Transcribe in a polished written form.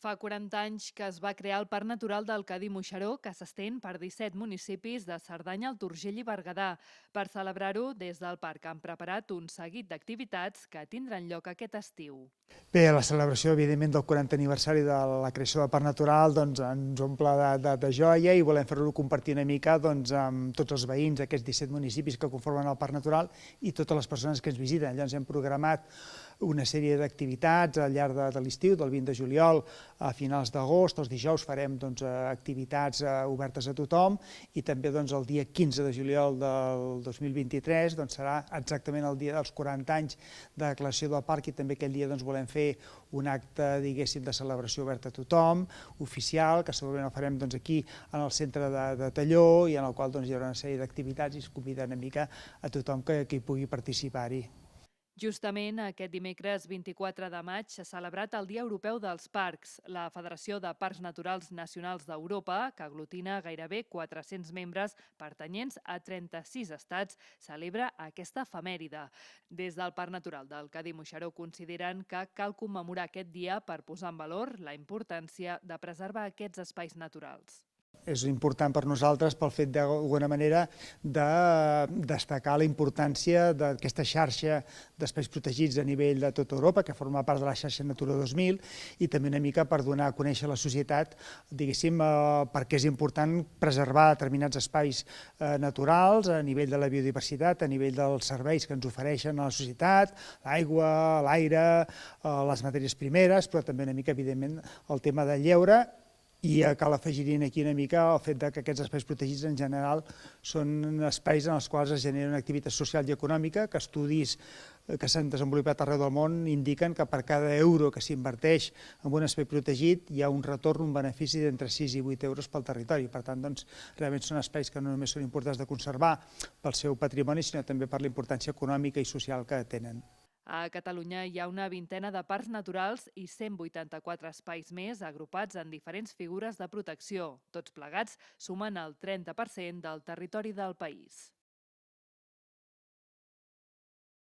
Fa 40 anys que es va crear el Parc Natural del Cadí-Moixeró, que s'estén per 17 municipis de Cerdanya, el Turgell i Berguedà. Per celebrar-ho, des del parc han preparat un seguit d'activitats que tindran lloc aquest estiu. Bé, la celebració, evidentment, del 40 aniversari de la creació del Parc Natural ens omple de joia i volem fer-lo compartir una mica amb tots els veïns d'aquests 17 municipis que conformen el Parc Natural i totes les persones que ens visiten. Llavors hem programat una sèrie d'activitats al llarg de l'estiu, del 20 de juliol a finals d'agost. Els dijous farem activitats obertes a tothom i també el dia 15 de juliol del 2023 serà exactament el dia dels 40 anys de declaració del parc i també aquell dia volem fer un acte, diguéssim, de celebració oberta a tothom, oficial, que segurament el farem aquí en el centre de Talló i en el qual hi haurà una sèrie d'activitats i es convida una mica a tothom que hi pugui participar-hi. Justament aquest dimecres 24 de maig s'ha celebrat el Dia Europeu dels Parcs. La Federació de Parcs Naturals Nacionals d'Europa, que aglutina gairebé 400 membres pertanyents a 36 estats, celebra aquesta efemèride. Des del Parc Natural del Cadí-Moixeró consideren que cal commemorar aquest dia per posar en valor la importància de preservar aquests espais naturals. És important per nosaltres pel fet d'alguna manera de destacar la importància d'aquesta xarxa d'espais protegits a nivell de tota Europa, que forma part de la xarxa Natura 2000, i també una mica per donar a conèixer a la societat, diguéssim, perquè és important preservar determinats espais naturals a nivell de la biodiversitat, a nivell dels serveis que ens ofereixen a la societat, l'aigua, l'aire, les matèries primeres, però també una mica, evidentment, el tema del lleure. I cal afegir-hi aquí una mica el fet que aquests espais protegits en general són espais en els quals es genera una activitat social i econòmica, que estudis que s'han desenvolupat arreu del món indiquen que per cada euro que s'inverteix en un espai protegit hi ha un retorn, un benefici d'entre 6 i 8 euros pel territori. Per tant, realment són espais que no només són importants de conservar pel seu patrimoni, sinó també per la importància econòmica i social que tenen. A Catalunya hi ha una vintena de parcs naturals i 184 espais més agrupats en diferents figures de protecció. Tots plegats sumen el 30% del territori del país.